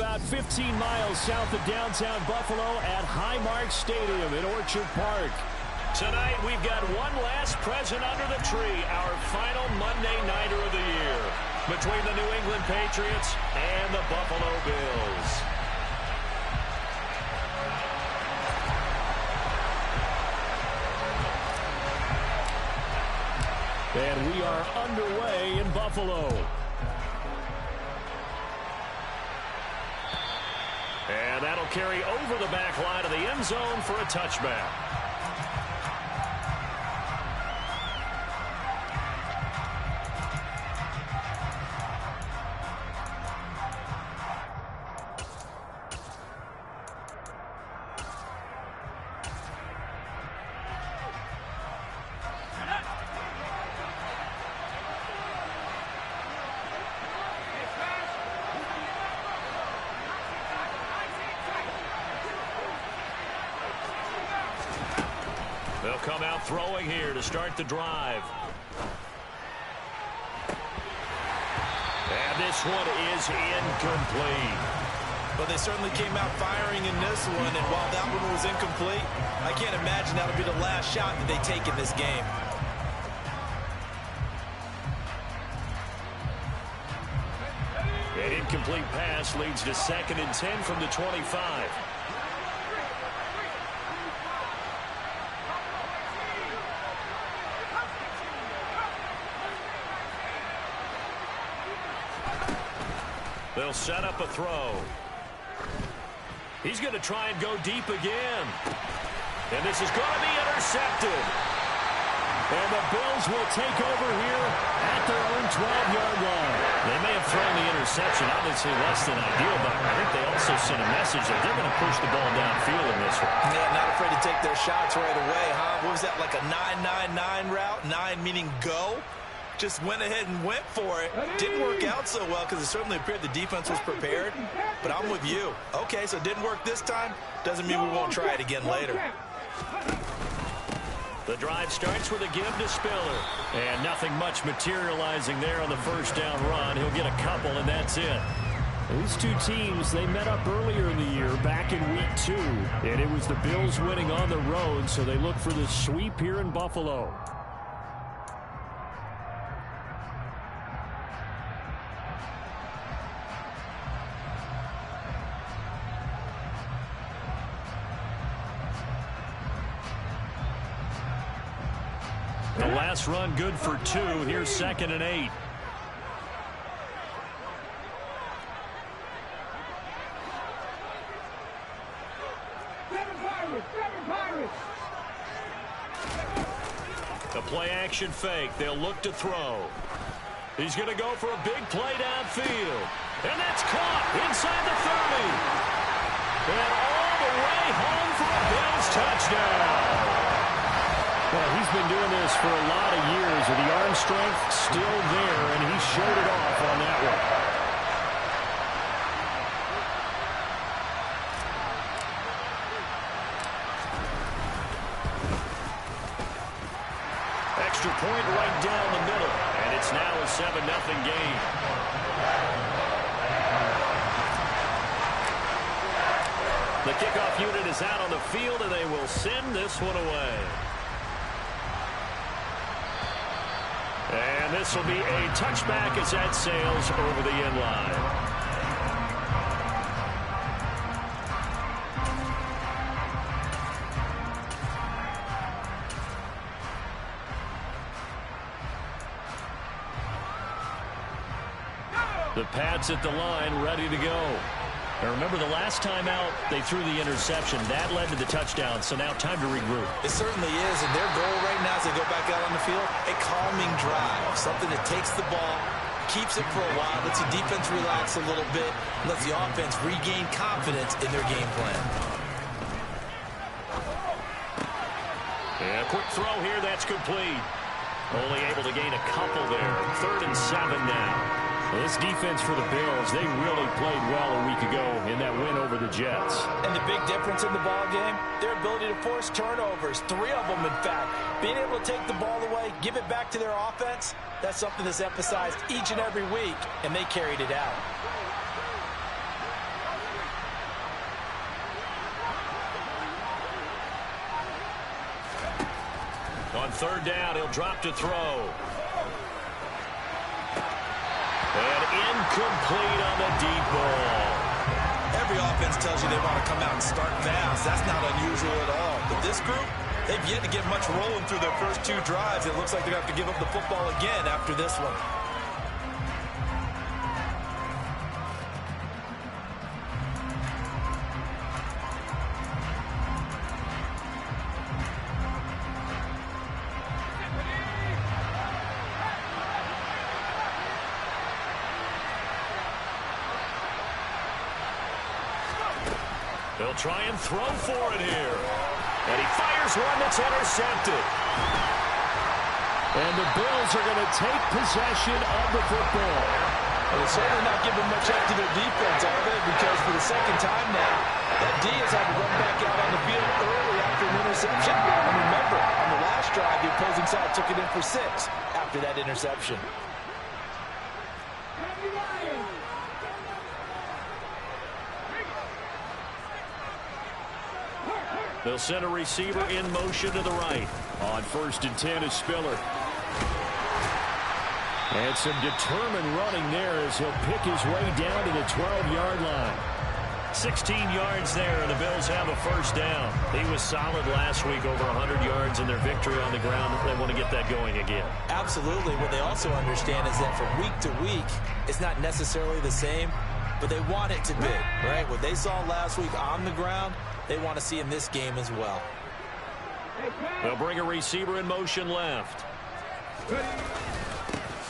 about 15 miles south of downtown Buffalo at Highmark Stadium in Orchard Park. Tonight, we've got one last present under the tree, our final Monday Nighter of the year, between the New England Patriots and the Buffalo Bills. And we are underway in Buffalo. And that'll carry over the back line of the end zone for a touchback. They'll come out throwing here to start the drive. And this one is incomplete. But they certainly came out firing in this one, and while that one was incomplete, I can't imagine that'll be the last shot that they take in this game. An incomplete pass leads to 2nd and 10 from the 25. They'll set up a throw. He's going to try and go deep again. And this is going to be intercepted. And the Bills will take over here at their own 12-yard line. They may have thrown the interception, obviously less than ideal, but I think they also sent a message that they're going to push the ball downfield in this one. Yeah, not afraid to take their shots right away, huh? What was that, like a 9-9-9 route? 9 meaning go? Just went ahead and went for it. Didn't work out so well because it certainly appeared the defense was prepared. But I'm with you. Okay, so it didn't work this time. Doesn't mean we won't try it again later. The drive starts with a give to Spiller. And nothing much materializing there on the first down run. He'll get a couple, and that's it. These two teams, they met up earlier in the year, back in Week 2. And it was the Bills winning on the road, so they look for the sweep here in Buffalo. The last run good for 2. Here's 2nd and 8. The play action fake. They'll look to throw. He's going to go for a big play downfield. And that's caught inside the 30. And all the way home for a Bills touchdown. Well, he's been doing this for a lot of years, with the arm strength still there, and he showed it off on that one. Extra point right down the middle, and it's now a 7-0 game. The kickoff unit is out on the field, and they will send this one away. And this will be a touchback as that sails over the end line. The Pats at the line, ready to go. And remember, the last time out, they threw the interception. That led to the touchdown, so now time to regroup. It certainly is, and their goal right now as they go back out on the field, a calming drive, something that takes the ball, keeps it for a while, lets the defense relax a little bit, lets the offense regain confidence in their game plan. Yeah, quick throw here, that's complete. Only able to gain a couple there. 3rd and 7 now. Well, this defense for the Bills, they really played well a week ago in that win over the Jets. And the big difference in the ball game, their ability to force turnovers, 3 of them in fact. Being able to take the ball away, give it back to their offense, that's something that's emphasized each and every week, and they carried it out. On third down, he'll drop to throw. And incomplete on the deep ball. Every offense tells you they want to come out and start fast. That's not unusual at all. But this group, they've yet to get much rolling through their first 2 drives. It looks like they're going to have to give up the football again after this one. They'll try and throw for it here. And he fires one that's intercepted. And the Bills are going to take possession of the football. Well, they're certainly not giving much up to their defense, are they? Because for the second time now, that D has had to run back out on the field early after an interception. And remember, on the last drive, the opposing side took it in for 6 after that interception. They'll send a receiver in motion to the right. On 1st and 10 is Spiller. And some determined running there as he'll pick his way down to the 12-yard line. 16 yards there, and the Bills have a first down. He was solid last week, over 100 yards in their victory on the ground. They want to get that going again. Absolutely. What they also understand is that from week to week, it's not necessarily the same, but they want it to be, right? What they saw last week on the ground, they want to see in this game as well. They'll bring a receiver in motion left.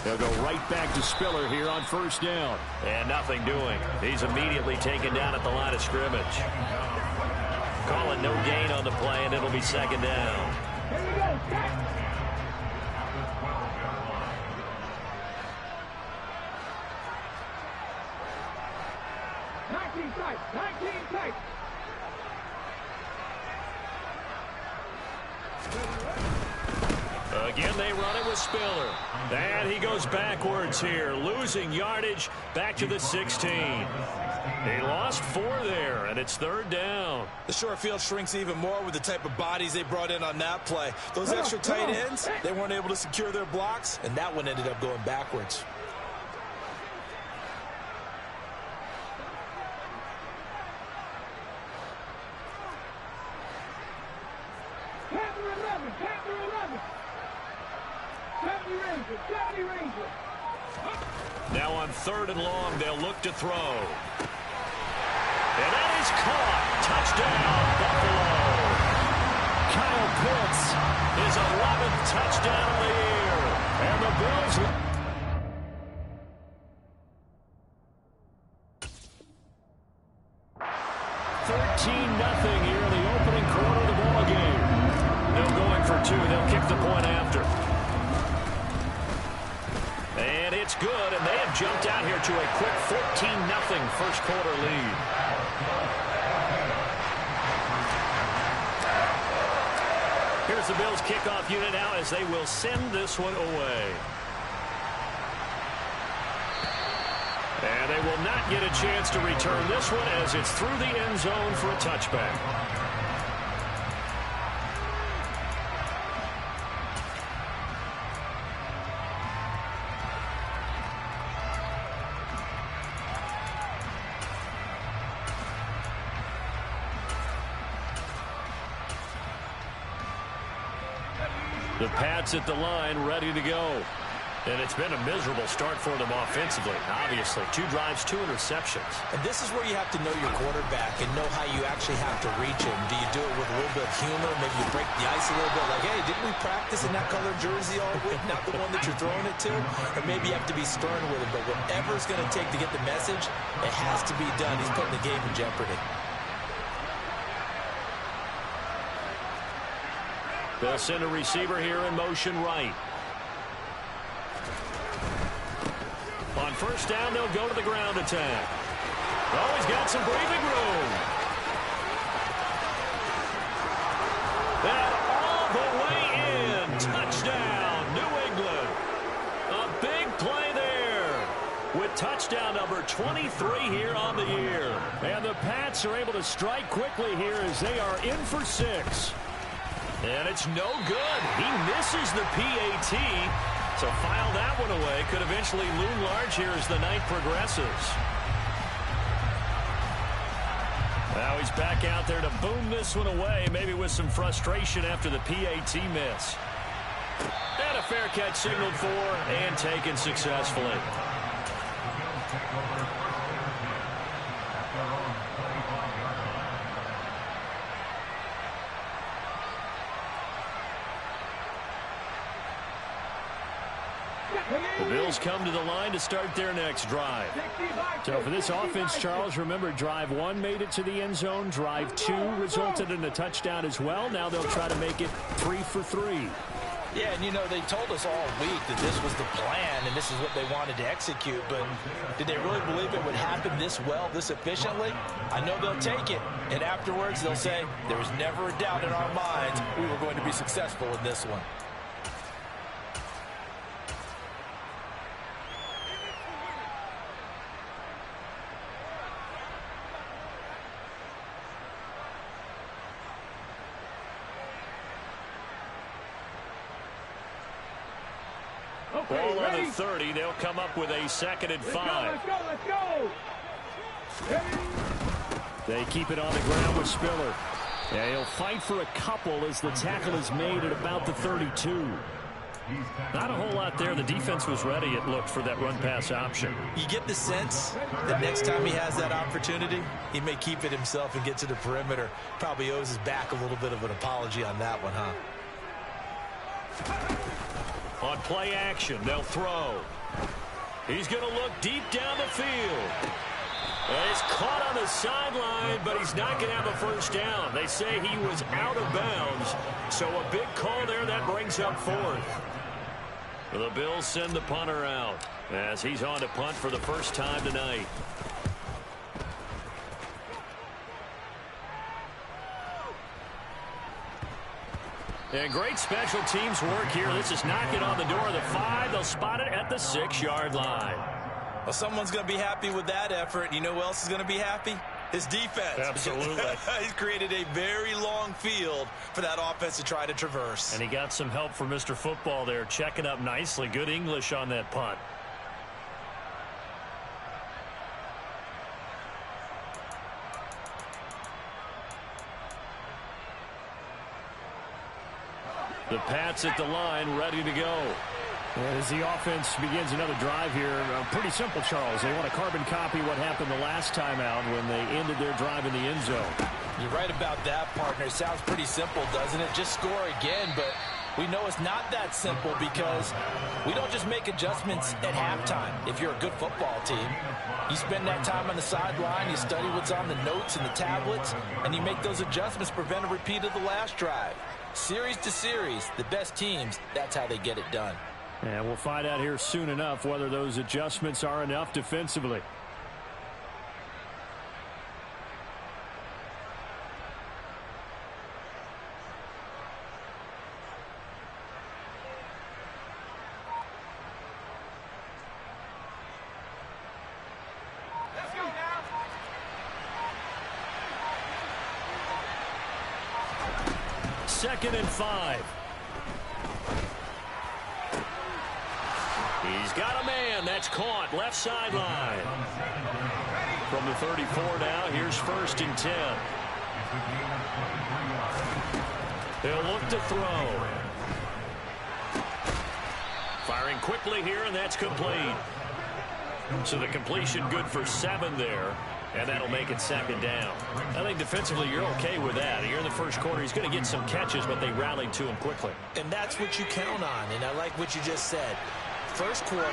They'll go right back to Spiller here on first down. And nothing doing. He's immediately taken down at the line of scrimmage. Call it no gain on the play, and it'll be second down. Here we go. 19 tight. 19 tight. Again, they run it with Spiller. And he goes backwards here, losing yardage back to the 16. He lost 4 there, and it's third down. The short field shrinks even more with the type of bodies they brought in on that play. Those extra tight ends, they weren't able to secure their blocks, and that one ended up going backwards. Now on third and long, they'll look to throw. And that is caught. Touchdown, Buffalo. Kyle Pitts, his 11th touchdown of the year. And the Bills... 13-0 here in the opening quarter of the ball game. They're going for 2. They'll kick the point after. And it's good, and they have jumped out here to a quick 14-0 first quarter lead. Here's the Bills kickoff unit now as they will send this one away. And they will not get a chance to return this one as it's through the end zone for a touchback. The Pats at the line, ready to go. And it's been a miserable start for them offensively, obviously. 2 drives, 2 interceptions. And this is where you have to know your quarterback and know how you actually have to reach him. Do you do it with a little bit of humor? Maybe you break the ice a little bit. Like, hey, didn't we practice in that colored jersey all week? Not the one that you're throwing it to? Or maybe you have to be stern with him. But whatever it's going to take to get the message, it has to be done. He's putting the game in jeopardy. They'll send a receiver here in motion right. On first down, they'll go to the ground attack. Oh, he's got some breathing room. And all the way in. Touchdown, New England. A big play there with touchdown number 23 here on the year. And the Pats are able to strike quickly here as they are in for 6. And it's no good. He misses the PAT. So file that one away. Could eventually loom large here as the night progresses. Now he's back out there to boom this one away, maybe with some frustration after the PAT miss. And a fair catch signaled for and taken successfully. The Bills come to the line to start their next drive. So for this offense, Charles, remember, drive 1 made it to the end zone. Drive 2 resulted in a touchdown as well. Now they'll try to make it 3 for 3. Yeah, and you know, they told us all week that this was the plan and this is what they wanted to execute, but did they really believe it would happen this well, this efficiently? I know they'll take it, and afterwards they'll say, there was never a doubt in our minds we were going to be successful in this one. Ball on the 30. They'll come up with a 2nd and 5. Let's go. They keep it on the ground with Spiller. Yeah, he'll fight for a couple as the tackle is made at about the 32. Not a whole lot there. The defense was ready, it looked, for that run-pass option. You get the sense that next time he has that opportunity, he may keep it himself and get to the perimeter. Probably owes his back a little bit of an apology on that one, huh? On play action, they'll throw. He's going to look deep down the field. And he's caught on the sideline, but he's not going to have a first down. They say he was out of bounds, so a big call there that brings up 4th. The Bills send the punter out as he's on to punt for the first time tonight. And great special teams work here. This is knocking on the door of the 5. They'll spot it at the 6-yard line. Well, someone's going to be happy with that effort. You know who else is going to be happy? His defense. Absolutely. He's created a very long field for that offense to try to traverse. And he got some help from Mr. Football there, checking up nicely. Good English on that punt. The Pats at the line, ready to go. And as the offense begins another drive here, pretty simple, Charles. They want to carbon copy what happened the last time out when they ended their drive in the end zone. You're right about that, partner. It sounds pretty simple, doesn't it? Just score again, but we know it's not that simple because we don't just make adjustments at halftime. If you're a good football team, you spend that time on the sideline, you study what's on the notes and the tablets, and you make those adjustments to prevent a repeat of the last drive. Series to series, the best teams, that's how they get it done. And we'll find out here soon enough whether those adjustments are enough defensively. Let's go now. 2nd and 5. He's got a man. That's caught. Left sideline. From the 34 now, here's 1st and 10. He'll look to throw. Firing quickly here, and that's complete. So the completion good for 7 there. And that'll make it 2nd down. I think defensively you're okay with that. Here in the first quarter, he's going to get some catches, but they rallied to him quickly. And that's what you count on, and I like what you just said. First quarter,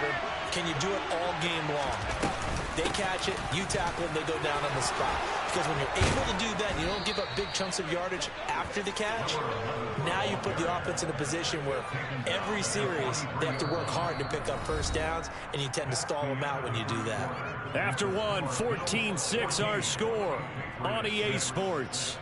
can you do it all game long? They catch it, you tackle them, they go down on the spot. Because when you're able to do that, you don't give up big chunks of yardage after the catch. Now you put the offense in a position where every series they have to work hard to pick up first downs, and you tend to stall them out when you do that. After one, 14-6 our score on EA Sports.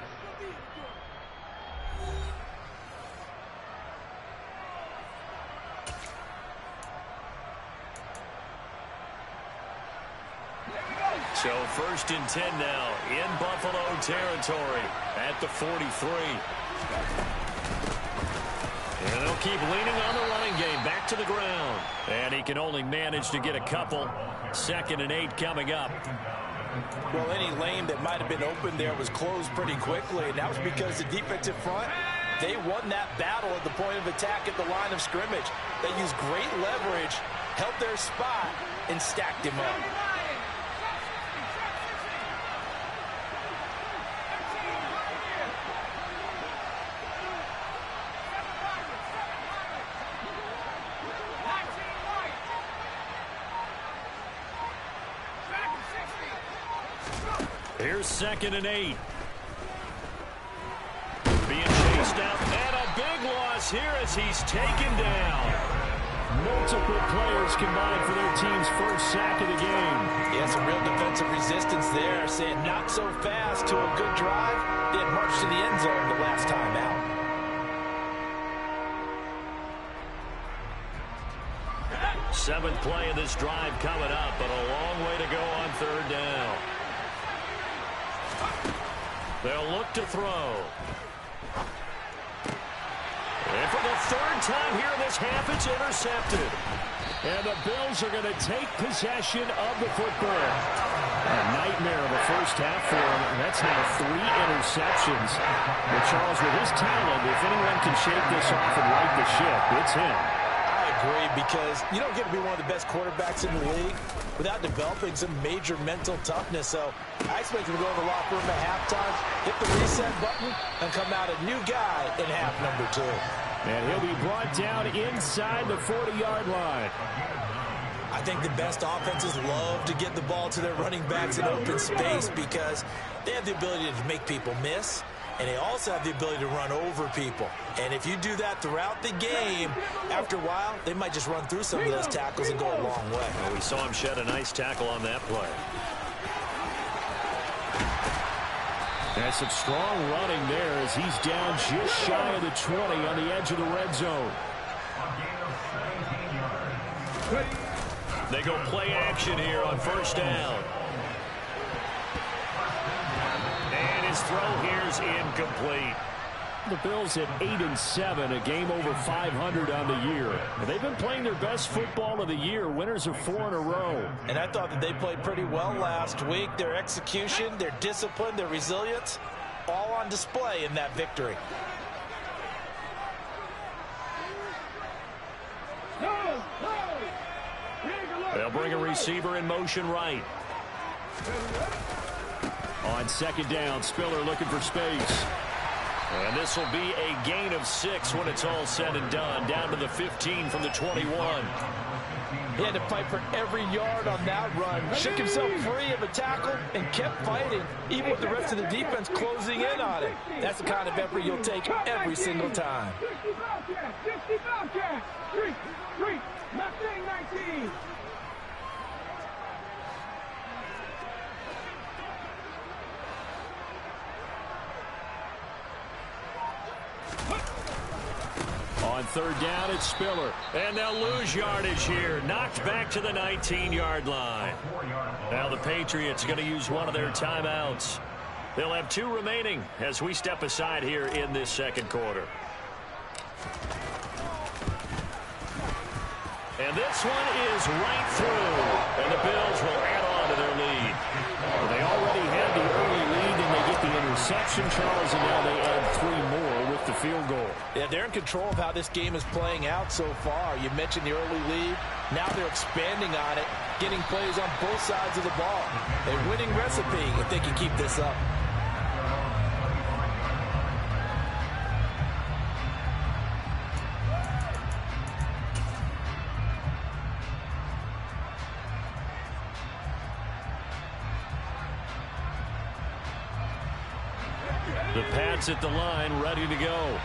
So 1st and 10 now in Buffalo territory at the 43. And they'll keep leaning on the running game. Back to the ground. And he can only manage to get a couple. 2nd and 8 coming up. Well, any lane that might have been open there was closed pretty quickly, and that was because the defensive front, they won that battle at the point of attack at the line of scrimmage. They used great leverage, held their spot, and stacked him up. Here's 2nd and 8. Being chased out, and a big loss here as he's taken down. Multiple players combined for their team's first sack of the game. Yeah, some real defensive resistance there, saying not so fast to a good drive. They had marched to the end zone the last time out. Seventh play of this drive coming up, but a long way to go on 3rd down. They'll look to throw. And for the 3rd time here in this half, it's intercepted. And the Bills are going to take possession of the football. A nightmare of a first half for him. That's now 3 interceptions. But Charles, with his talent, if anyone can shake this off and right the ship, it's him. Agree, because you don't get to be one of the best quarterbacks in the league without developing some major mental toughness. So I expect him to go to the locker room at halftime, hit the reset button, and come out a new guy in half number 2. And he'll be brought down inside the 40-yard line. I think the best offenses love to get the ball to their running backs in open space because they have the ability to make people miss, and they also have the ability to run over people. And if you do that throughout the game, after a while, they might just run through some of those tackles and go a long way. Well, we saw him shed a nice tackle on that play. That's some strong running there as he's down just shy of the 20 on the edge of the red zone. They go play action here on 1st down. And his throw here's incomplete. The Bills at 8-7, a game over 500 on the year. They've been playing their best football of the year, winners of 4 in a row. And I thought that they played pretty well last week. Their execution, their discipline, their resilience, all on display in that victory. They'll bring a receiver in motion right. On 2nd down, Spiller looking for space. And this will be a gain of 6 when it's all said and done. Down to the 15 from the 21. He had to fight for every yard on that run. Shook himself free of a tackle and kept fighting, even with the rest of the defense closing in on it. That's the kind of effort you'll take every single time. 19. On 3rd down, it's Spiller. And they'll lose yardage here. Knocked back to the 19-yard line. Now the Patriots are going to use one of their timeouts. They'll have 2 remaining as we step aside here in this 2nd quarter. And this one is right through. And the Bills will add on to their lead. Well, they already had the early lead, and they get the interception, Charles, and now they add 3 more with the field goal. Yeah, they're in control of how this game is playing out so far. You mentioned the early lead. Now they're expanding on it, getting plays on both sides of the ball. A winning recipe if they can keep this up. The Pats at the line, ready to go.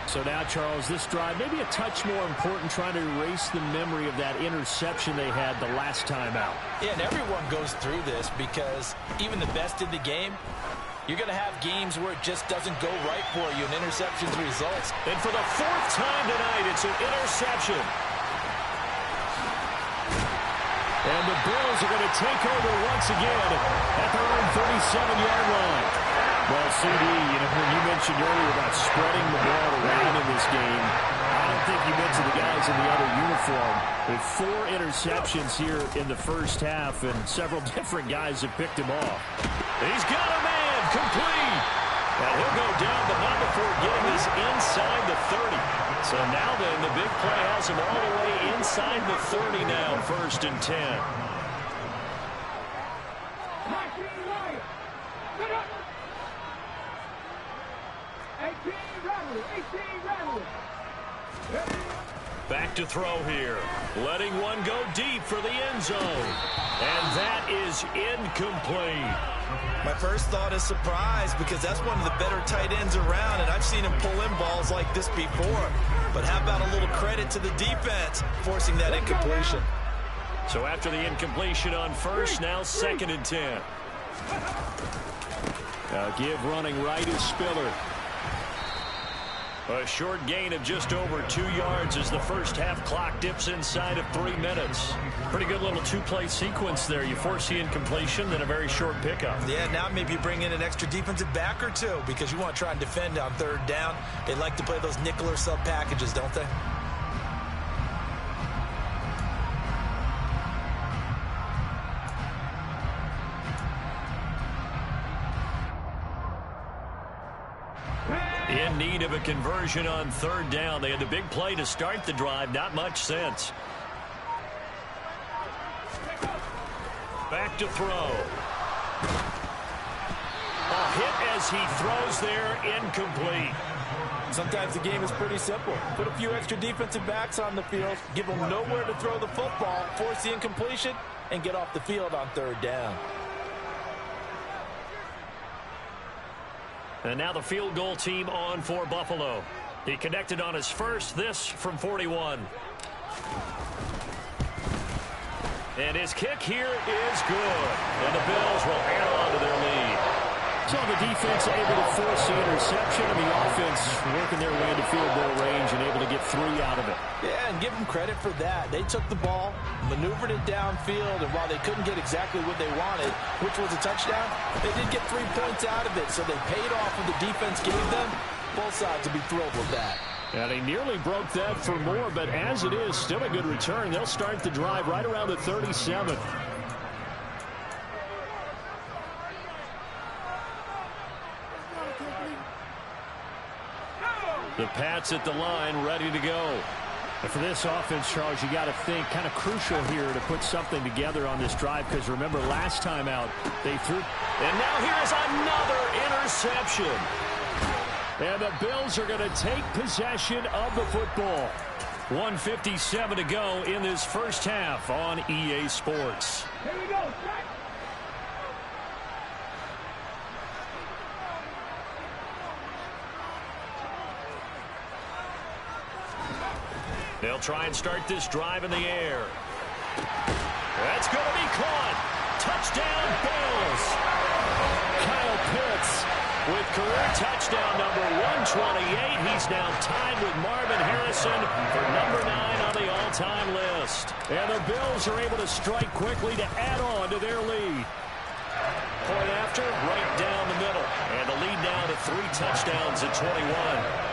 So now, Charles, this drive maybe a touch more important, trying to erase the memory of that interception they had the last time out. Yeah, and everyone goes through this because even the best in the game, you're going to have games where it just doesn't go right for you, and interceptions results. And for the 4th time tonight, it's an interception. And the Bills are going to take over once again at their own 37-yard line. Well, CD, when you mentioned earlier about spreading the ball around in this game, I don't think you mentioned the guys in the other uniform. With 4 interceptions here in the first half, and several different guys have picked him off. He's got a man complete. And he'll go down the number before getting this inside the 30. So now then, the big play has him all the way inside the 30 now, 1st and 10. Back to throw here. Letting one go deep for the end zone. And that is incomplete. My first thought is surprise, because that's one of the better tight ends around, and I've seen him pull in balls like this before. But how about a little credit to the defense forcing that incompletion? So after the incompletion on 1st, now 2nd and 10. Give running right is Spiller. A short gain of just over 2 yards as the first half clock dips inside of 3 minutes. Pretty good little 2-play sequence there. You force the incompletion, then a very short pickup. Yeah, now maybe bring in an extra defensive back or 2, because you want to try and defend on 3rd down. They like to play those nickel or sub packages, don't they? In need of a conversion on 3rd down. They had the big play to start the drive. Not much sense. Back to throw. A hit as he throws there, incomplete. Sometimes the game is pretty simple. Put a few extra defensive backs on the field, give them nowhere to throw the football, force the incompletion, and get off the field on 3rd down. And now the field goal team on for Buffalo. He connected on his first, this from 41. And his kick here is good. And the Bills will add on to their lead. So the defense able to force the interception, and the offense working their way into field goal range and able to get 3 out of it. Yeah, and give them credit for that. They took the ball, maneuvered it downfield, and while they couldn't get exactly what they wanted, which was a touchdown, they did get 3 points out of it, so they paid off what the defense gave them. Both sides will be thrilled with that. And he nearly broke that for more, but as it is, still a good return. They'll start the drive right around the 37. The Pats at the line, ready to go. And for this offense, Charles, you got to think kind of crucial here to put something together on this drive, because remember last time out they threw. And now here's another interception. And the Bills are going to take possession of the football. 1:57 to go in this first half on EA Sports. Here we go. They'll try and start this drive in the air. That's going to be caught. Touchdown, Bills. Kyle Pitts with career touchdown number 128. He's now tied with Marvin Harrison for number 9 on the all-time list. And the Bills are able to strike quickly to add on to their lead. Point after, right down the middle. And the lead now to 3 touchdowns at 21.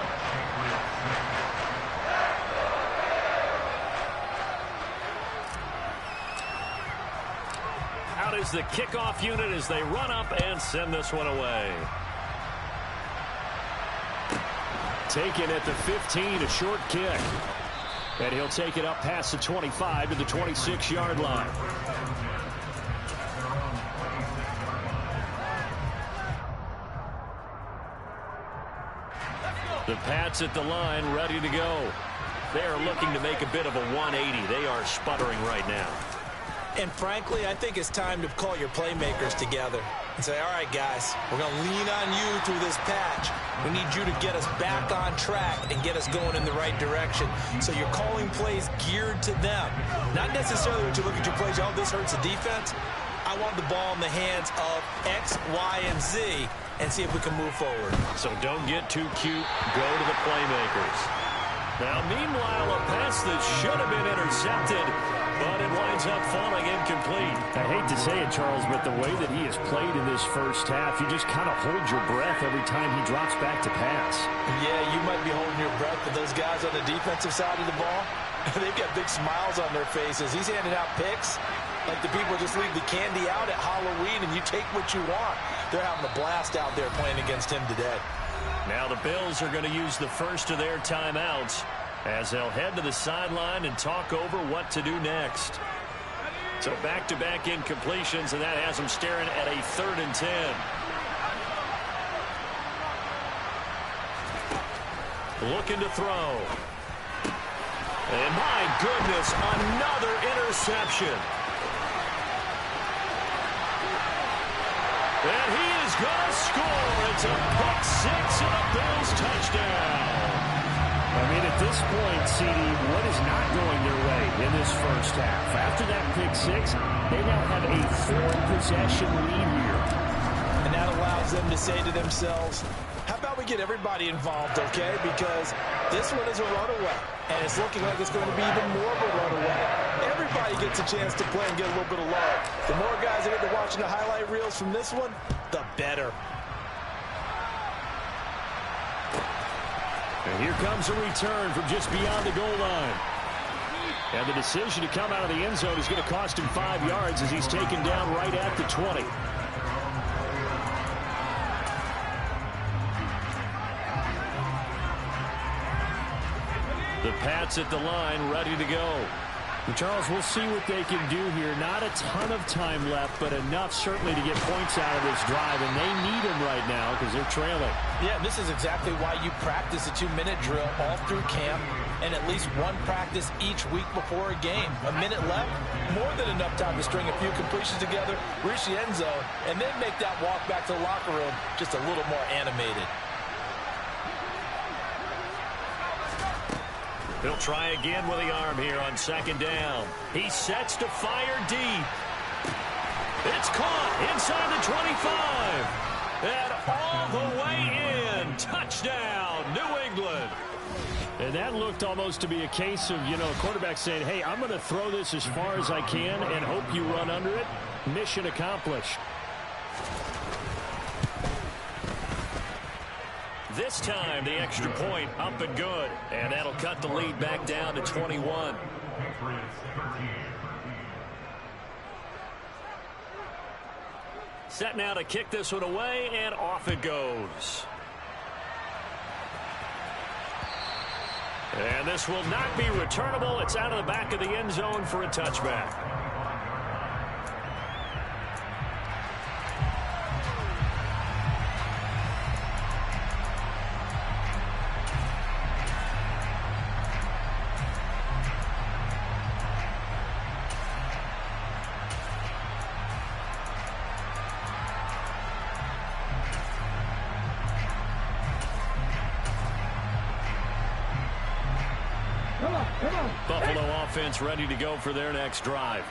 Out is the kickoff unit as they run up and send this one away. Taken at the 15, a short kick. And he'll take it up past the 25 to the 26-yard line. The Pats at the line, ready to go. They are looking to make a bit of a 180. They are sputtering right now. And frankly, I think it's time to call your playmakers together and say, all right, guys, we're going to lean on you through this patch. We need you to get us back on track and get us going in the right direction. So you're calling plays geared to them. Not necessarily when you look at your plays, oh, this hurts the defense. I want the ball in the hands of X, Y, and Z and see if we can move forward. So don't get too cute. Go to the playmakers. Now, meanwhile, a pass that should have been intercepted, but it winds up falling incomplete. I hate to say it, Charles, but the way that he has played in this first half, you just kind of hold your breath every time he drops back to pass. Yeah, you might be holding your breath, but those guys on the defensive side of the ball, they've got big smiles on their faces. He's handing out picks like the people just leave the candy out at Halloween and you take what you want. They're having a blast out there playing against him today. Now the Bills are going to use the first of their timeouts as they'll head to the sideline and talk over what to do next. So back-to-back incompletions, and that has them staring at a 3rd and 10. Looking to throw. And my goodness, another interception. And he is going to score. It's a pick six and a Bills touchdown. I mean, at this point, CD, what is not going their way in this first half? After that pick six, they now have a 4-possession lead here. And that allows them to say to themselves, how about we get everybody involved, okay? Because this one is a runaway, and it's looking like it's going to be even more of a runaway. Everybody gets a chance to play and get a little bit of love. The more guys that get to watching the highlight reels from this one, the better. And here comes a return from just beyond the goal line. And the decision to come out of the end zone is going to cost him 5 yards as he's taken down right at the 20. The Pats at the line, ready to go. Charles, we'll see what they can do here. Not a ton of time left, but enough certainly to get points out of this drive, and they need them right now because they're trailing. Yeah, this is exactly why you practice a 2-minute drill all through camp and at least one practice each week before a game. A minute left, more than enough time to string a few completions together, reach the end zone, and then make that walk back to the locker room just a little more animated. He'll try again with the arm here on 2nd down. He sets to fire deep. It's caught inside the 25. And all the way in. Touchdown, New England. And that looked almost to be a case of, a quarterback saying, hey, I'm going to throw this as far as I can and hope you run under it. Mission accomplished. This time, the extra point up and good. And that'll cut the lead back down to 21. Set now to kick this one away, and off it goes. And this will not be returnable. It's out of the back of the end zone for a touchback. Buffalo offense ready to go for their next drive.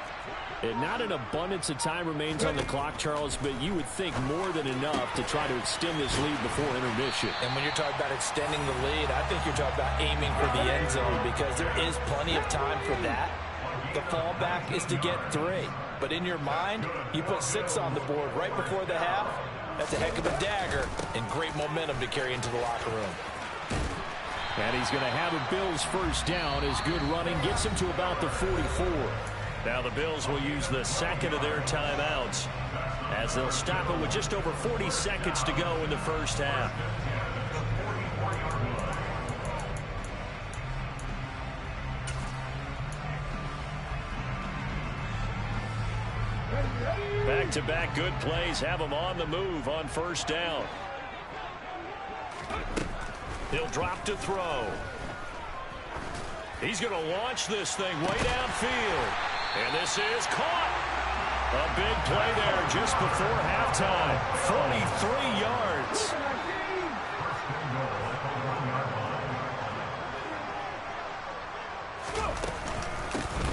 And not an abundance of time remains on the clock, Charles, but you would think more than enough to try to extend this lead before intermission. And when you're talking about extending the lead, I think you're talking about aiming for the end zone because there is plenty of time for that. The fallback is to get 3. But in your mind, you put 6 on the board right before the half. That's a heck of a dagger and great momentum to carry into the locker room. And he's going to have a Bills first down as good running gets him to about the 44. Now the Bills will use the second of their timeouts as they'll stop it with just over 40 seconds to go in the first half. Back-to-back good plays have them on the move on first down. He'll drop to throw. He's going to launch this thing way downfield. And this is caught. A big play there just before halftime. 43 yards.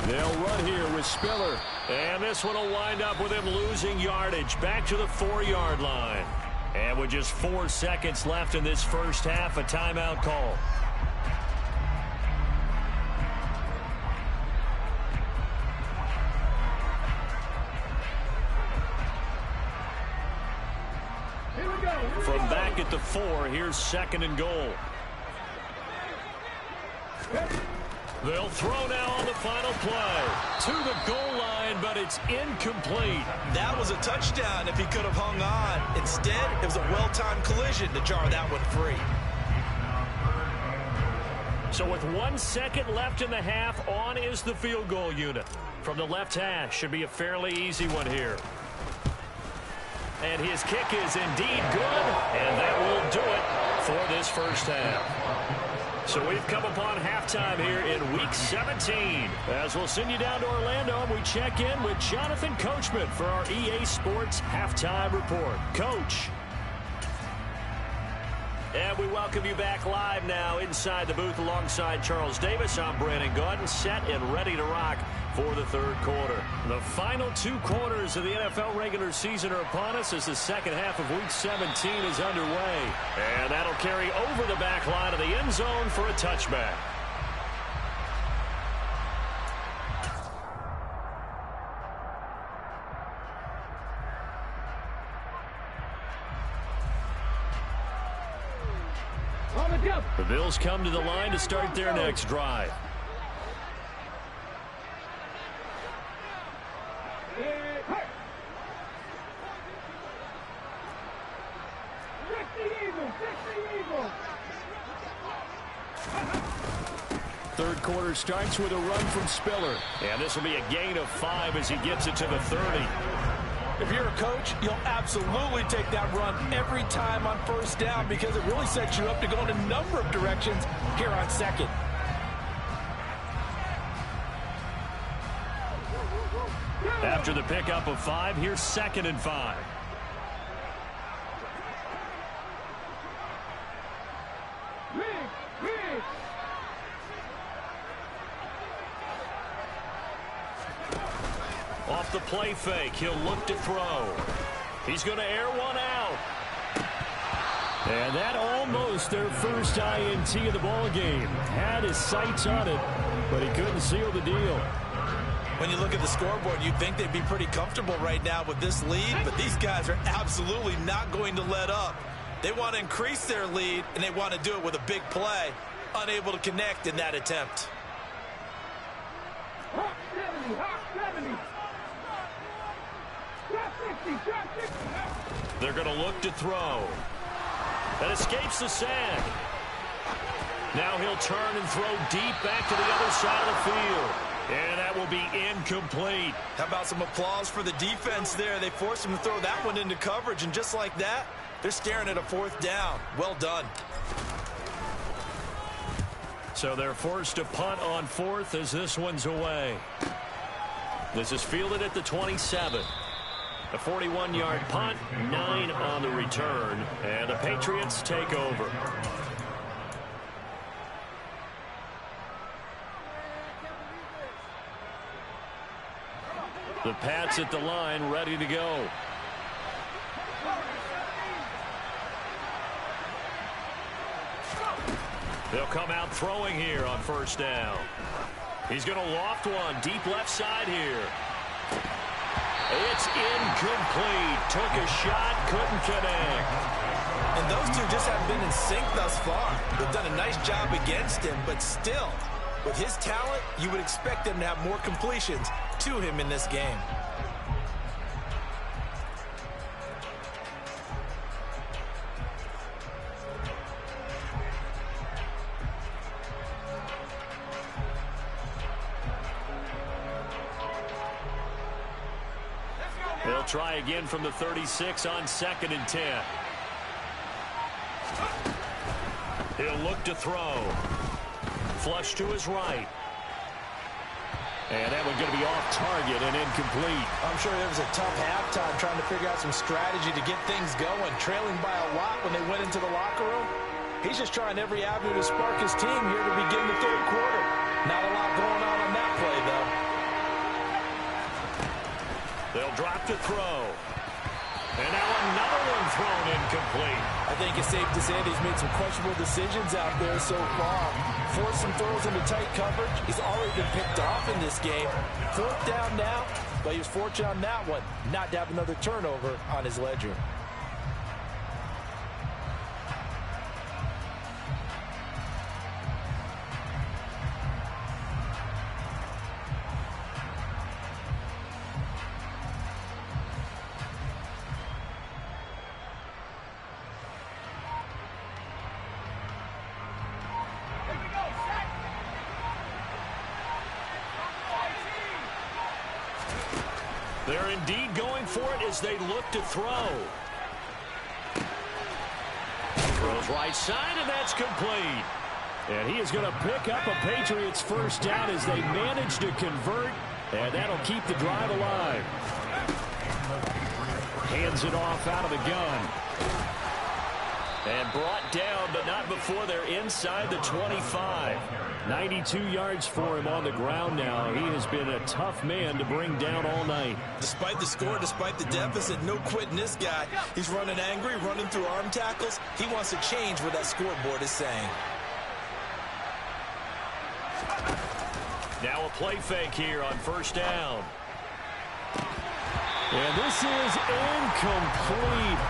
They'll run here with Spiller. And this one will wind up with him losing yardage back to the 4-yard line. And with just 4 seconds left in this first half, a timeout call. From back at the 4, here's 2nd and goal. They'll throw now on the final play. To the goal line, but it's incomplete. That was a touchdown if he could have hung on. Instead, it was a well-timed collision to jar that one free. So with 1 second left in the half, on is the field goal unit. From the left hash, should be a fairly easy one here. And his kick is indeed good, and that will do it for this first half. So we've come upon halftime here in Week 17. As we'll send you down to Orlando, and we check in with Jonathan Coachman for our EA Sports Halftime Report. Coach. And we welcome you back live now inside the booth alongside Charles Davis. I'm Brandon Gaudin, set and ready to rock for the third quarter. The final 2 quarters of the NFL regular season are upon us as the second half of Week 17 is underway. And that'll carry over the back line of the end zone for a touchback. The Bills come to the line to start their next drive. Third quarter starts with a run from Spiller. And this will be a gain of 5 as he gets it to the 30. If you're a coach, you'll absolutely take that run every time on first down because it really sets you up to go in a number of directions here on second. After the pickup of 5, here's 2nd and 5. Off the play fake, he'll look to throw. He's going to air one out. And that almost their first INT of the ball game. Had his sights on it, but he couldn't seal the deal. When you look at the scoreboard, you'd think they'd be pretty comfortable right now with this lead, but these guys are absolutely not going to let up. They want to increase their lead, and they want to do it with a big play. Unable to connect in that attempt. They're going to look to throw. That escapes the sack. Now he'll turn and throw deep back to the other side of the field. And that will be incomplete. How about some applause for the defense there? They forced him to throw that one into coverage, and just like that, they're staring at a 4th down. Well done. So they're forced to punt on 4th as this one's away. This is fielded at the 27. A 41-yard punt, 9 on the return, and the Patriots take over. The Pats at the line, ready to go. They'll come out throwing here on first down. He's going to loft one deep left side here. It's incomplete. Took a shot, couldn't connect. And those two just haven't been in sync thus far. They've done a nice job against him, but still, with his talent, you would expect them to have more completions to him in this game. They'll try again from the 36 on 2nd and 10. He'll look to throw. Flush to his right. And that one's going to be off target and incomplete. I'm sure it was a tough halftime trying to figure out some strategy to get things going. Trailing by a lot when they went into the locker room. He's just trying every avenue to spark his team here to begin the third quarter. Not a lot going on that play, though. They'll drop to throw. And now another one thrown incomplete. I think it's safe to say that he's made some questionable decisions out there so far. Forced some throws into tight coverage. He's already been picked off in this game. 4th down now, but he was fortunate on that one not to have another turnover on his ledger. They're indeed going for it as they look to throw. Throws right side, and that's complete. And he is going to pick up a Patriots first down as they manage to convert, and that'll keep the drive alive. Hands it off out of the gun. And brought down, but not before they're inside the 25. 92 yards for him on the ground now. He has been a tough man to bring down all night. Despite the score, despite the deficit, no quitting this guy. He's running angry, running through arm tackles. He wants to change what that scoreboard is saying. Now a play fake here on first down. And this is incomplete.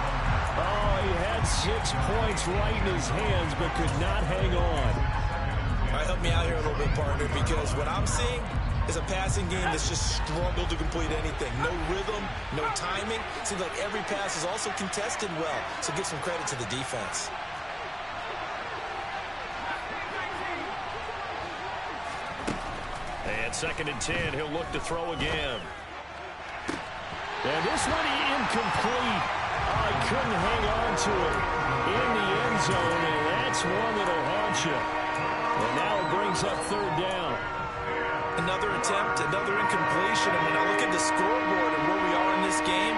Oh, he had 6 points right in his hands, but could not hang on. All right, help me out here a little bit, partner, because what I'm seeing is a passing game that's just struggled to complete anything. No rhythm, no timing. Seems like every pass is also contested well, so give some credit to the defense. And 2nd and 10, he'll look to throw again. And this one incomplete. Oh, he couldn't hang on to it in the end zone, and that's one that'll haunt you. And now it brings up 3rd down. Another attempt, another incompletion, and when I look at the scoreboard and where we are in this game,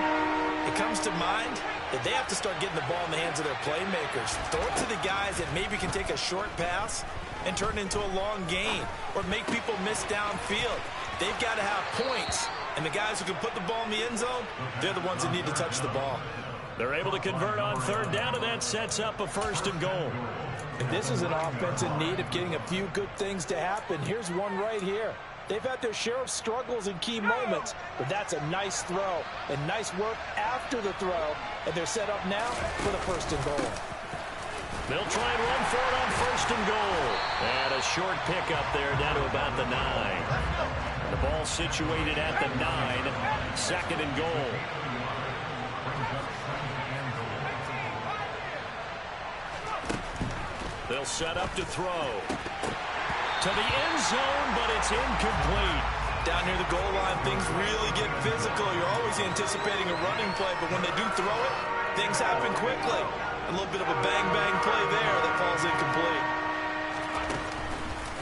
it comes to mind that they have to start getting the ball in the hands of their playmakers. Throw it to the guys that maybe can take a short pass and turn it into a long gain or make people miss downfield. They've got to have points, and the guys who can put the ball in the end zone, they're the ones that need to touch the ball. They're able to convert on 3rd down, and that sets up a 1st and goal. And this is an offense in need of getting a few good things to happen. Here's one right here. They've had their share of struggles in key moments, but that's a nice throw and nice work after the throw, and they're set up now for the 1st and goal. They'll try and run for it on 1st and goal. And a short pickup there down to about the 9. The ball situated at the 9, 2nd and goal. They'll set up to throw. To the end zone, but it's incomplete. Down near the goal line, things really get physical. You're always anticipating a running play, but when they do throw it, things happen quickly. A little bit of a bang-bang play there that falls incomplete.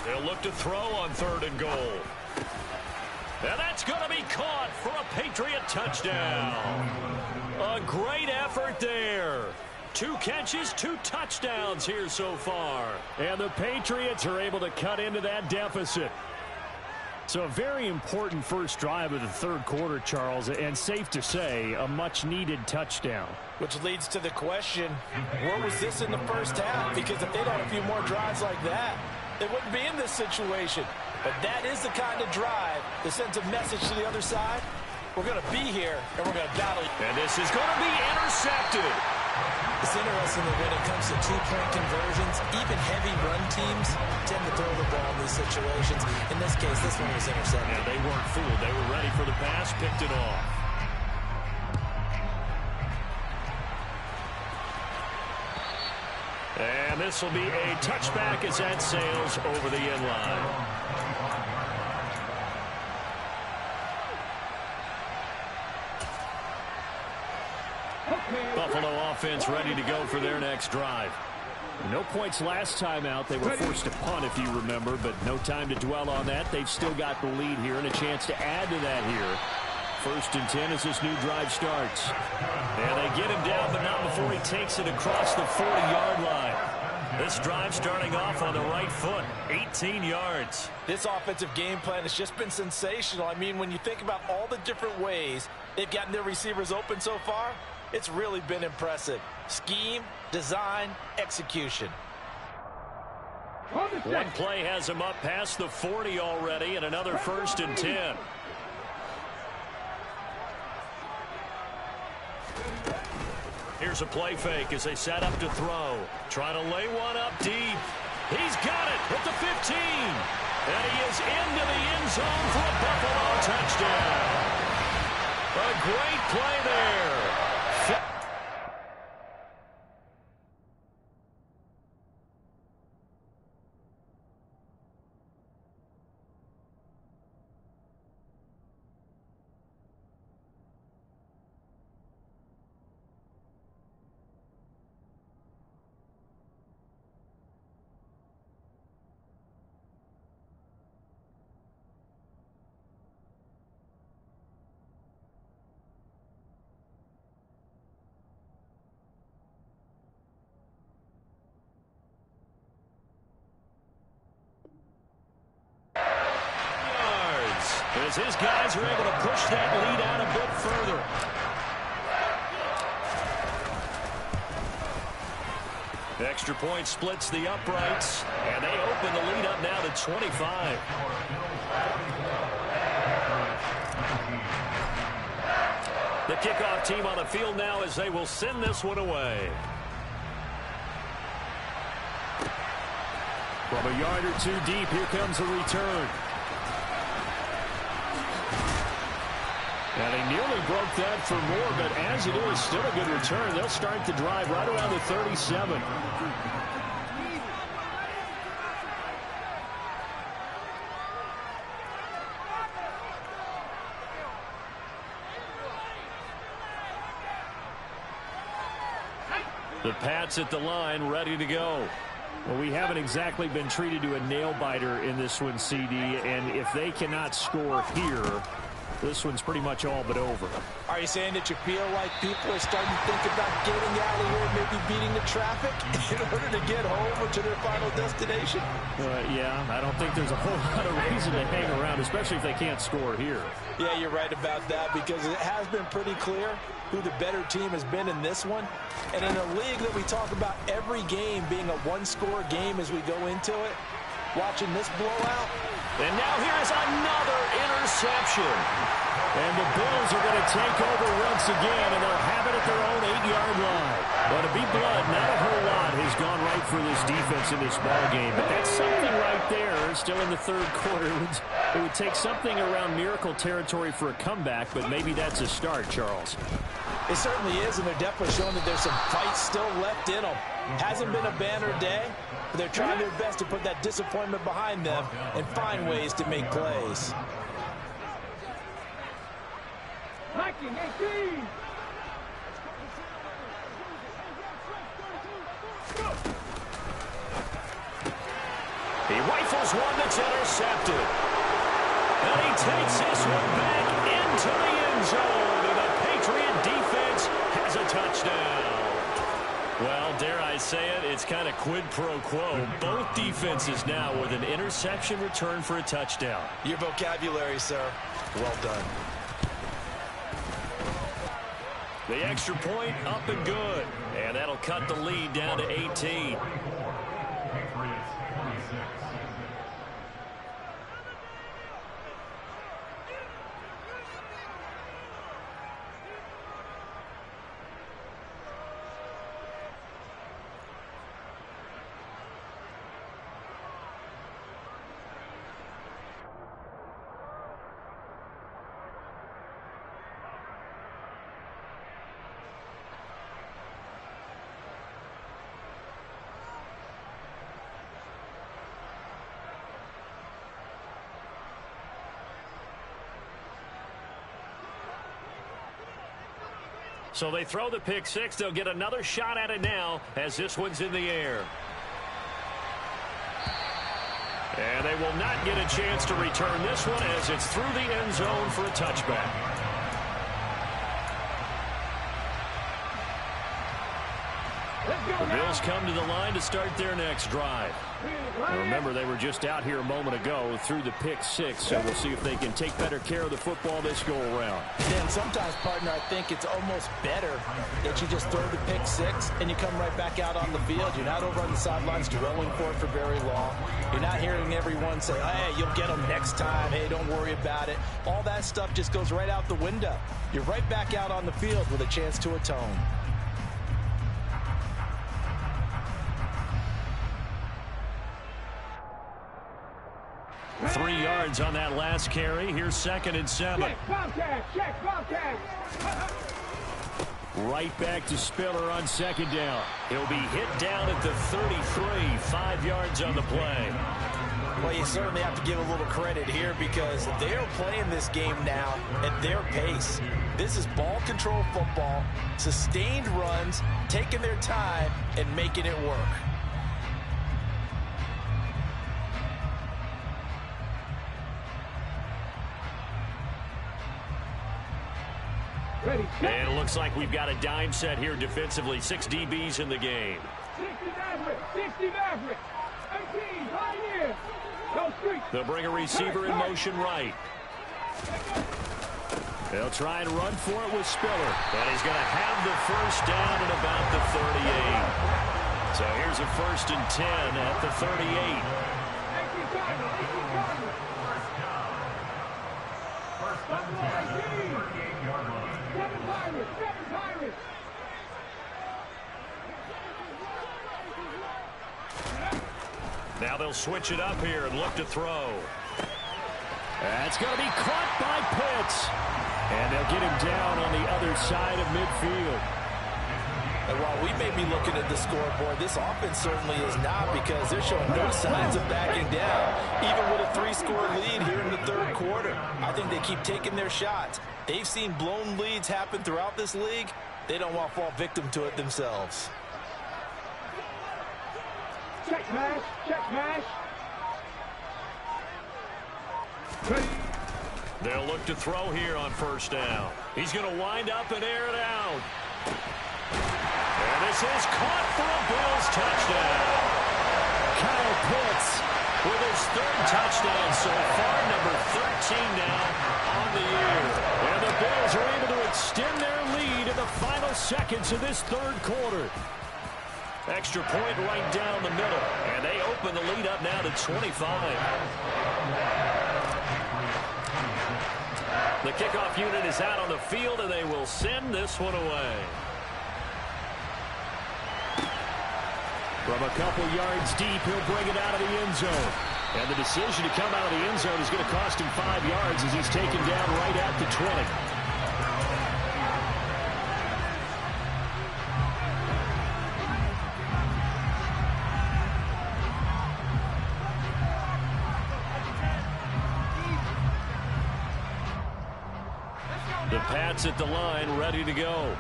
They'll look to throw on 3rd and goal. And that's going to be caught for a Patriot touchdown. A great effort there. 2 catches, 2 touchdowns here so far. And the Patriots are able to cut into that deficit. So a very important first drive of the 3rd quarter, Charles, and safe to say, a much-needed touchdown. Which leads to the question, where was this in the first half? Because if they'd had a few more drives like that, they wouldn't be in this situation. But that is the kind of drive that sends a message to the other side. We're going to be here, and we're going to battle. And this is going to be intercepted. It's interesting that when it comes to 2-point conversions, even heavy run teams tend to throw the ball in these situations. In this case, this one was intercepted. Yeah, they weren't fooled. They were ready for the pass, picked it off. And this will be a touchback as that sails over the end line. Buffalo offense ready to go for their next drive. No points last time out. They were forced to punt, if you remember, but no time to dwell on that. They've still got the lead here and a chance to add to that here. 1st and 10 as this new drive starts. And they get him down, but not before he takes it across the 40-yard line. This drive starting off on the right foot, 18 yards. This offensive game plan has just been sensational. I mean, when you think about all the different ways they've gotten their receivers open so far, it's really been impressive. Scheme, design, execution. One play has him up past the 40 already, and another 1st and 10. Here's a play fake as they set up to throw. Trying to lay one up deep. He's got it at the 15. And he is into the end zone for a Buffalo touchdown. A great play there. as his guys are able to push that lead out a bit further. The extra point splits the uprights, and they open the lead up now to 25. The kickoff team on the field now as they will send this one away. From a yard or two deep, here comes a return. And they nearly broke that for more, but as it is, still a good return. They'll start the drive right around the 37. The Pats at the line, ready to go. Well, we haven't exactly been treated to a nail-biter in this one, CD, and if they cannot score here, this one's pretty much all but over. Are you saying that you feel like people are starting to think about getting out of here, maybe beating the traffic in order to get home or to their final destination? Yeah, I don't think there's a whole lot of reason to hang around, especially if they can't score here. Yeah, you're right about that, because it has been pretty clear who the better team has been in this one. And in a league that we talk about every game being a one-score game as we go into it, watching this blowout. And now here is another interception. And the Bills are going to take over once again, and they'll have it at their own 8-yard line. Well, to be blunt, not a whole lot has gone right for this defense in this ball game. But that's something right there, still in the third quarter. It would take something around miracle territory for a comeback, but maybe that's a start, Charles. It certainly is, and they're definitely showing that there's some fight still left in them. Hasn't been a banner day, but they're trying their best to put that disappointment behind them and find ways to make plays. 19-18. He rifles one that's intercepted. And he takes this one back into the end zone. And the Patriot defense has a touchdown. Well, dare I say it, it's kind of quid pro quo. Both defenses now with an interception return for a touchdown. Your vocabulary, sir. Well done. The extra point up and good. And that'll cut the lead down to 18. So they throw the pick six. They'll get another shot at it now as this one's in the air. And they will not get a chance to return this one as it's through the end zone for a touchback. The Bills come to the line to start their next drive. Remember, they were just out here a moment ago through the pick six, so we'll see if they can take better care of the football this go-around. Dan, sometimes, partner, I think it's almost better that you just throw the pick six and you come right back out on the field. You're not over on the sidelines dwelling for it for very long. You're not hearing everyone say, hey, you'll get them next time. Hey, don't worry about it. All that stuff just goes right out the window. You're right back out on the field with a chance to atone. 3 yards on that last carry. Here's 2nd and 7. Check, Bobcat, check, Bobcat. Right back to Spiller on 2nd down. He'll be hit down at the 33, 5 yards on the play. Well, you certainly have to give a little credit here because they're playing this game now at their pace. This is ball control football, sustained runs, taking their time, and making it work. Ready, check. And it looks like we've got a dime set here defensively. 6 DBs in the game. 60 Maverick, 60 Maverick. 18, Pioneer. Go street. They'll bring a receiver in motion right. They'll try and run for it with Spiller. And he's going to have the first down at about the 38. So here's a 1st and 10 at the 38. Now they'll switch it up here and look to throw. That's going to be caught by Pitts. And they'll get him down on the other side of midfield. And while we may be looking at the scoreboard, this offense certainly is not, because they're showing no signs of backing down, even with a 3-score lead here in the 3rd quarter. I think they keep taking their shots. They've seen blown leads happen throughout this league. They don't want to fall victim to it themselves. Check mash, check mash. They'll look to throw here on 1st down. He's going to wind up and air it out. And this is caught for a Bills touchdown. Kyle Pitts With his 3rd touchdown so far, number 13 now on the year. And the Bills are able to extend their lead in the final seconds of this 3rd quarter. Extra point right down the middle. And they open the lead up now to 25. The kickoff unit is out on the field, and they will send this one away. From a couple yards deep, he'll bring it out of the end zone. And the decision to come out of the end zone is going to cost him 5 yards as he's taken down right at the 20. The Pats at the line, ready to go.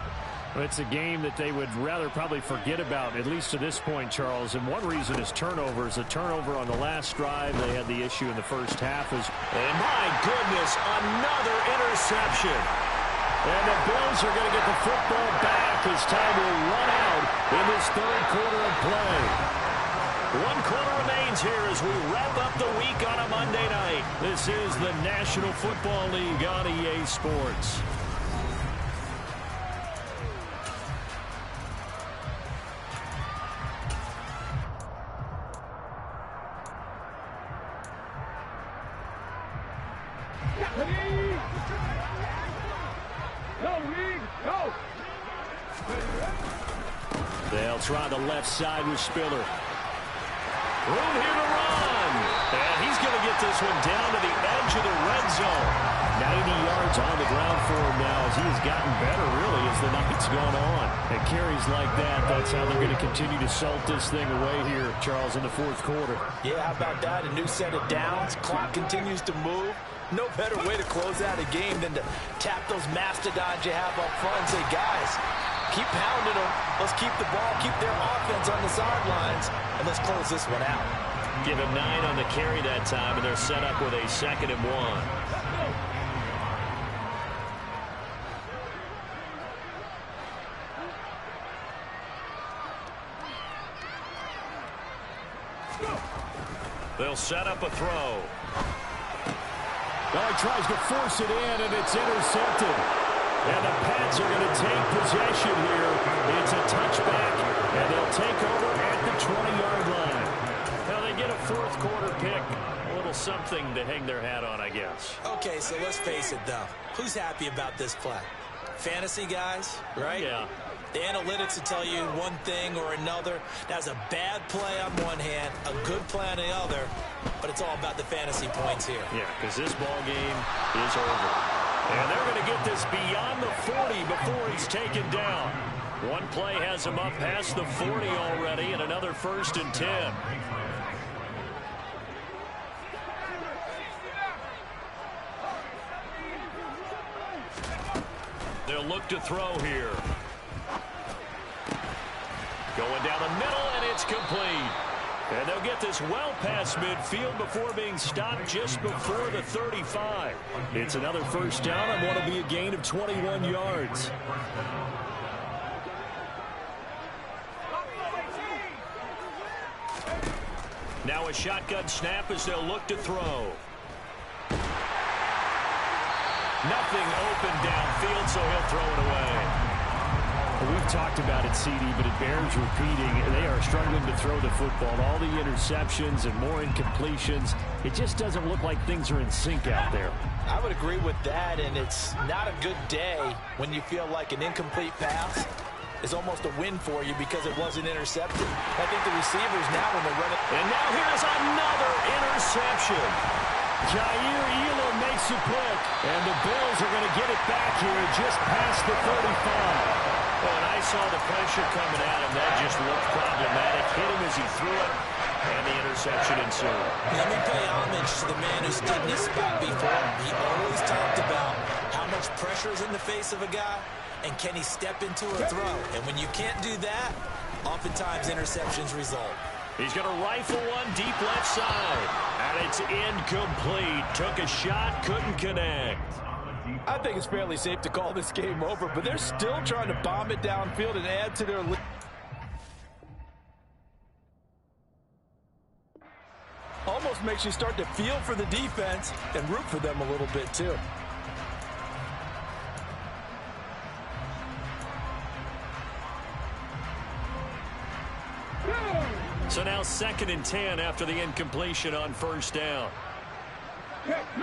It's a game that they would rather probably forget about, at least to this point, Charles. And one reason is turnovers. A turnover on the last drive. They had the issue in the first half. And my goodness, another interception. And the Bills are going to get the football back as time will run out in this 3rd quarter of play. 1 quarter remains here as we wrap up the week on a Monday night. This is the National Football League on EA Sports. They'll try the left side with Spiller. Room here to run. And he's going to get this one down to the edge of the red zone. 90 yards on the ground for him now as he has gotten better, really, as the night's gone on. And carries like that, that's how they're going to continue to salt this thing away here, Charles, in the 4th quarter. Yeah, how about that? A new set of downs. Clock continues to move. No better way to close out a game than to tap those mastodons you have up front and say, guys, keep pounding them. Let's keep the ball, keep their offense on the sidelines, and let's close this one out. Give him 9 on the carry that time, and they're set up with a 2nd and 1. They'll set up a throw. Well, he tries to force it in, and it's intercepted. And the Pats are going to take possession here. It's a touchback, and they'll take over at the 20-yard line. Now they get a 4th quarter pick. A little something to hang their hat on, I guess. Okay, so let's face it, though. Who's happy about this play? Fantasy guys, right? Yeah. The analytics will tell you one thing or another. That's a bad play on one hand, a good play on the other, but it's all about the fantasy points here. Yeah, because this ball game is over. And they're going to get this beyond the 40 before he's taken down. One play has him up past the 40 already, and another 1st and 10. They'll look to throw here. Going down the middle, and it's complete. And they'll get this well past midfield before being stopped just before the 35. It's another 1st down and what will be a gain of 21 yards. Now a shotgun snap as they'll look to throw. Nothing open downfield, so he'll throw it away. We've talked about it, CD, but it bears repeating. They are struggling to throw the football. All the interceptions and more incompletions. It just doesn't look like things are in sync out there. I would agree with that, and it's not a good day when you feel like an incomplete pass is almost a win for you because it wasn't intercepted. I think the receivers now when they're running. And now here's another interception. Jair Elam makes a pick, and the Bills are going to get it back here just past the 35. When I saw the pressure coming at him, that just looked problematic. Hit him as he threw it, and the interception ensued. Let me pay homage to the man who stood in this spot before. He always talked about how much pressure is in the face of a guy, and can he step into a throw. And when you can't do that, oftentimes interceptions result. He's going to rifle one deep left side, and it's incomplete. Took a shot, couldn't connect. I think it's fairly safe to call this game over, but they're still trying to bomb it downfield and add to their lead. Almost makes you start to feel for the defense and root for them a little bit, too. So now 2nd and 10 after the incompletion on first down.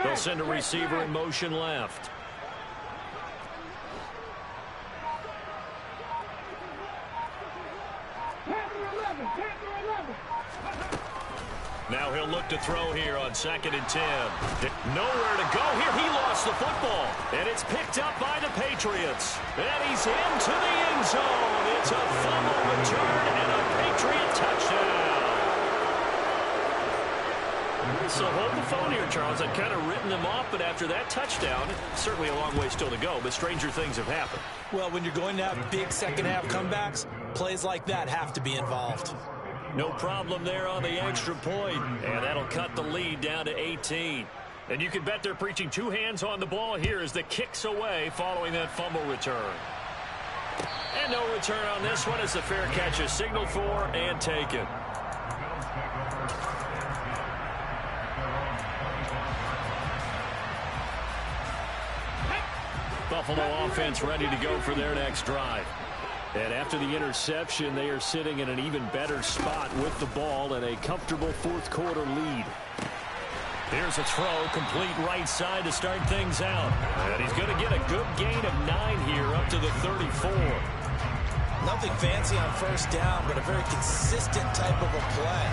They'll send a receiver in motion left. Now he'll look to throw here on 2nd and 10. Nowhere to go here. He lost the football. And it's picked up by the Patriots. And he's into the end zone. It's a fumble return and a Patriot touchdown. So hold the phone here, Charles. I've kind of written them off, but after that touchdown, certainly a long way still to go, but stranger things have happened. Well, when you're going to have big second-half comebacks, plays like that have to be involved. No problem there on the extra point, and that'll cut the lead down to 18. And you can bet they're preaching two hands on the ball here as the kick's away following that fumble return. And no return on this one as the fair catch is signaled for and taken. Buffalo offense ready to go for their next drive. And after the interception, they are sitting in an even better spot with the ball and a comfortable fourth-quarter lead. Here's a throw, complete right side to start things out. And he's going to get a good gain of 9 here up to the 34. Nothing fancy on first down, but a very consistent type of a play.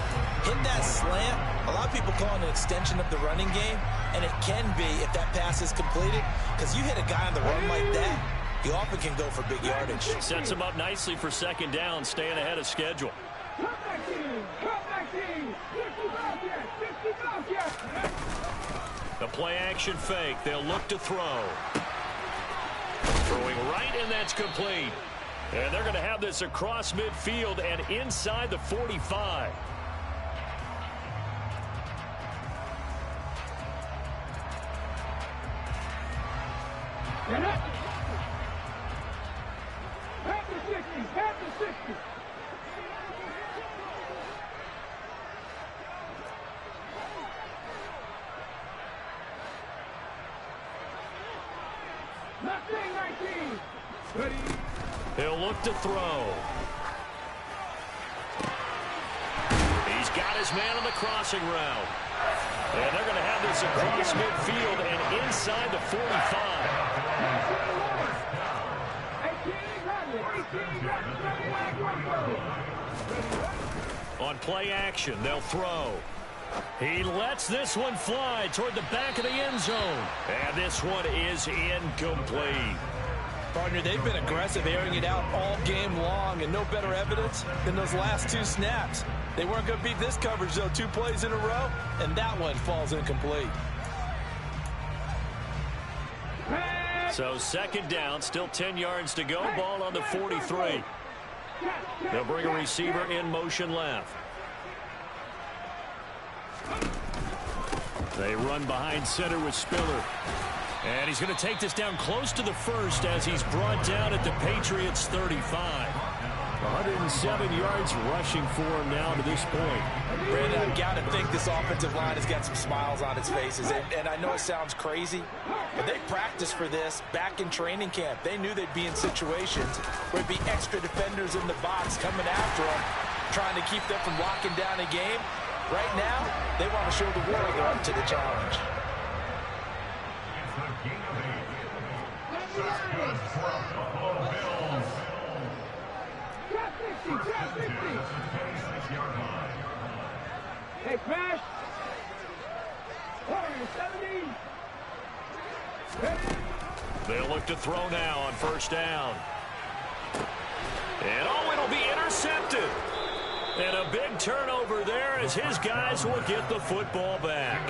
Hit that slant. A lot of people call it an extension of the running game, and it can be if that pass is completed, because you hit a guy on the run like that, he often can go for big yardage. Sets him up nicely for 2nd down, staying ahead of schedule. The play-action fake. They'll look to throw. Throwing right, and that's complete. And they're going to have this across midfield and inside the 45. He'll look to throw. He's got his man on the crossing route. And they're going to have this across midfield and inside the 45. On play action, they'll throw. He lets this one fly toward the back of the end zone. And this one is incomplete. Partner, they've been aggressive, airing it out all game long, and no better evidence than those last 2 snaps. They weren't going to beat this coverage, though, 2 plays in a row, and that one falls incomplete. So 2nd down, still 10 yards to go, ball on the 43. They'll bring a receiver in motion left. They run behind center with Spiller. And he's going to take this down close to the 1st as he's brought down at the Patriots' 35. 107 yards rushing for him now to this point. Brandon, I've got to think this offensive line has got some smiles on its faces. And I know it sounds crazy, but they practiced for this back in training camp. They knew they'd be in situations where there'd be extra defenders in the box coming after them, trying to keep them from locking down a game. Right now, they want to show the world they're up to the challenge. Hey, smash! 70. They'll look to throw now on first down. And oh, it'll be intercepted. And a big turnover there as his guys will get the football back.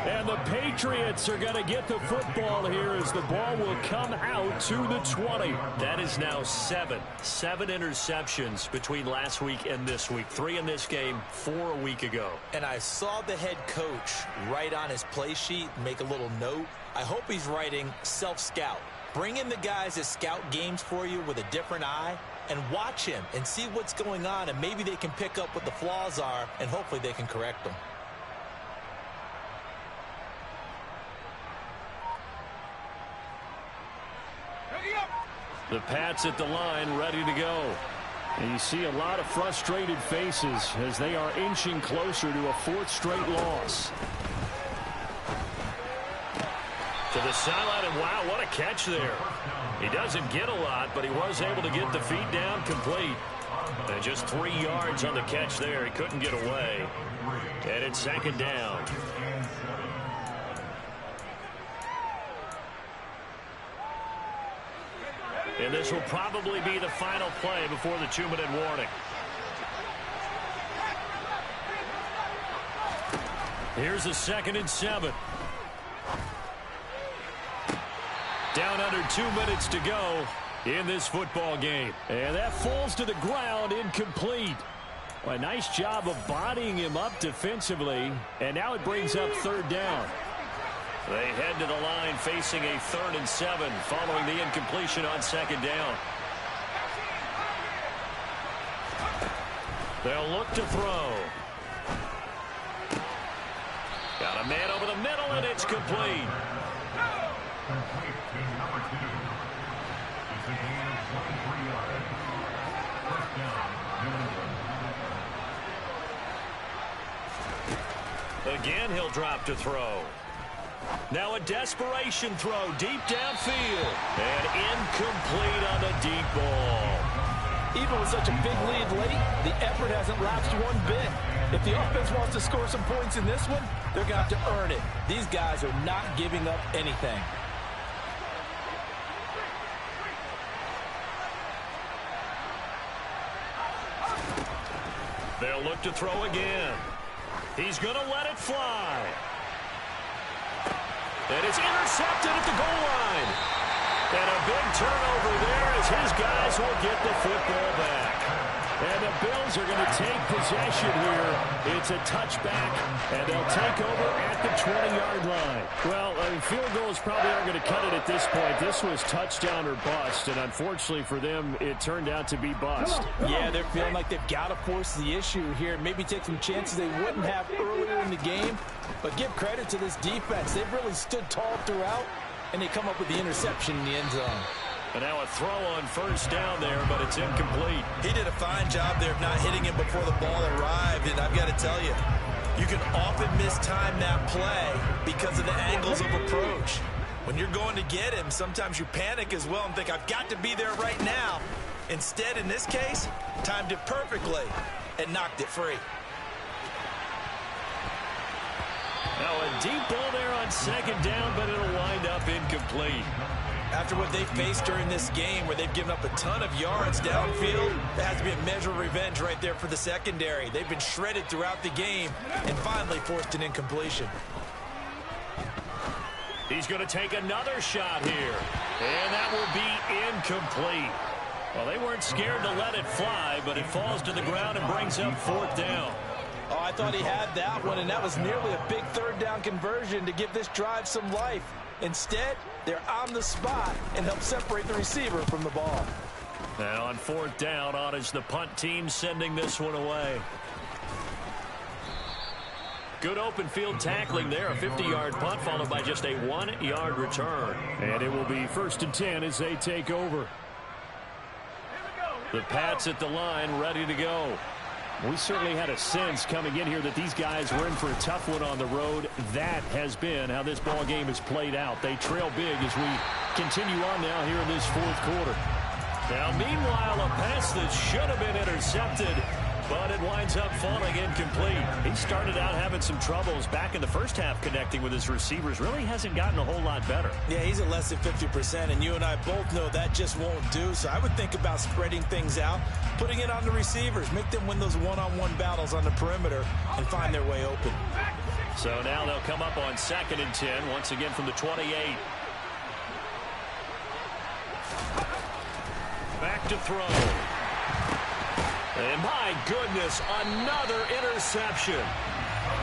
And the Patriots are going to get the football here as the ball will come out to the 20. That is now seven interceptions between last week and this week. 3 in this game, 4 a week ago. And I saw the head coach write on his play sheet, make a little note. I hope he's writing self-scout. Bring in the guys that scout games for you with a different eye and watch him and see what's going on, and maybe they can pick up what the flaws are, and hopefully they can correct them. The Pats at the line, ready to go. And you see a lot of frustrated faces as they are inching closer to a 4th straight loss. To the sideline, and wow, what a catch there. He doesn't get a lot, but he was able to get the feet down complete. And just 3 yards on the catch there. He couldn't get away. And it's second down. And this will probably be the final play before the 2-minute warning. Here's a 2nd and 7. Down under 2 minutes to go in this football game. And that falls to the ground, incomplete. Well, a nice job of bodying him up defensively. And now it brings up 3rd down. They head to the line facing a 3rd and 7 following the incompletion on 2nd down. They'll look to throw. Got a man over the middle, and it's complete. Again, he'll drop to throw. Now a desperation throw deep downfield. And incomplete on the deep ball. Even with such a big lead late, the effort hasn't lapsed one bit. If the offense wants to score some points in this one, they're going to have to earn it. These guys are not giving up anything. They'll look to throw again. He's going to let it fly. And it's intercepted at the goal line. And a big turnover there as his guys will get the football back. And the Bills are going to take possession here. It's a touchback, and they'll take over at the 20-yard line. Well, I mean, field goals probably aren't going to cut it at this point. This was touchdown or bust, and unfortunately for them, it turned out to be bust. Yeah, they're feeling like they've got to force the issue here. Maybe take some chances they wouldn't have earlier in the game. But give credit to this defense. They've really stood tall throughout, and they come up with the interception in the end zone. And now a throw on first down there, but it's incomplete. He did a fine job there of not hitting him before the ball arrived, and I've got to tell you, you can often mistime that play because of the angles of approach. When you're going to get him, sometimes you panic as well and think, I've got to be there right now. Instead, in this case, timed it perfectly and knocked it free. Now a deep ball there on second down, but it'll wind up incomplete. After what they faced during this game where they've given up a ton of yards downfield, there has to be a measure of revenge right there for the secondary. They've been shredded throughout the game and finally forced an incompletion. He's going to take another shot here, and that will be incomplete. Well, they weren't scared to let it fly, but it falls to the ground and brings up 4th down. Oh, I thought he had that one, and that was nearly a big 3rd down conversion to give this drive some life. Instead, they're on the spot and help separate the receiver from the ball. And on 4th down, on is the punt team sending this one away. Good open field tackling there. A 50-yard punt followed by just a 1-yard return. And it will be 1st and 10 as they take over. The Pats at the line, ready to go. We certainly had a sense coming in here that these guys were in for a tough one on the road. That has been how this ball game has played out. They trail big as we continue on now here in this 4th quarter. Now, meanwhile, a pass that should have been intercepted, but it winds up falling incomplete. He started out having some troubles back in the first half connecting with his receivers. Really hasn't gotten a whole lot better. Yeah, he's at less than 50%, and you and I both know that just won't do. So I would think about spreading things out, putting it on the receivers, make them win those one-on-one battles on the perimeter and find their way open. So now they'll come up on 2nd and 10, once again from the 28. Back to throw. And my goodness, another interception.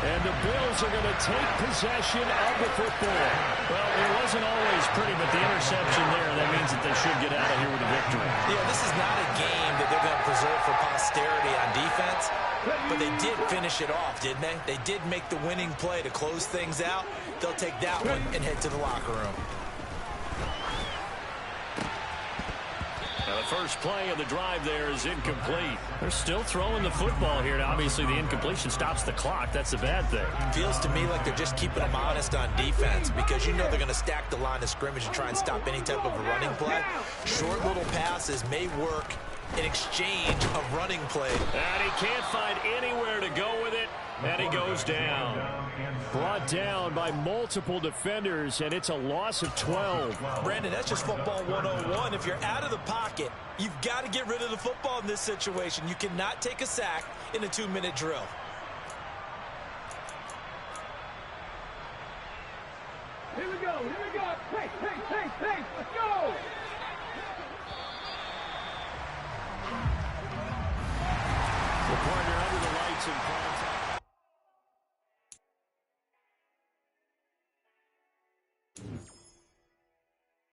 And the Bills are going to take possession of the football. Well, it wasn't always pretty, but the interception there, that means that they should get out of here with a victory. Yeah, this is not a game that they're going to preserve for posterity on defense, but they did finish it off, didn't they? They did make the winning play to close things out. They'll take that one and head to the locker room. Now the first play of the drive there is incomplete. They're still throwing the football here. Now, obviously, the incompletion stops the clock. That's a bad thing. Feels to me like they're just keeping them honest on defense because you know they're going to stack the line of scrimmage and try and stop any type of a running play. Short little passes may work in exchange of running play. And he can't find anywhere to go with it, and he goes down. Brought down by multiple defenders, and it's a loss of 12. Brandon, that's just football 101. If you're out of the pocket, you've got to get rid of the football in this situation. You cannot take a sack in a 2-minute drill. Here we go. Pace, let's go. The partner under the lights in front of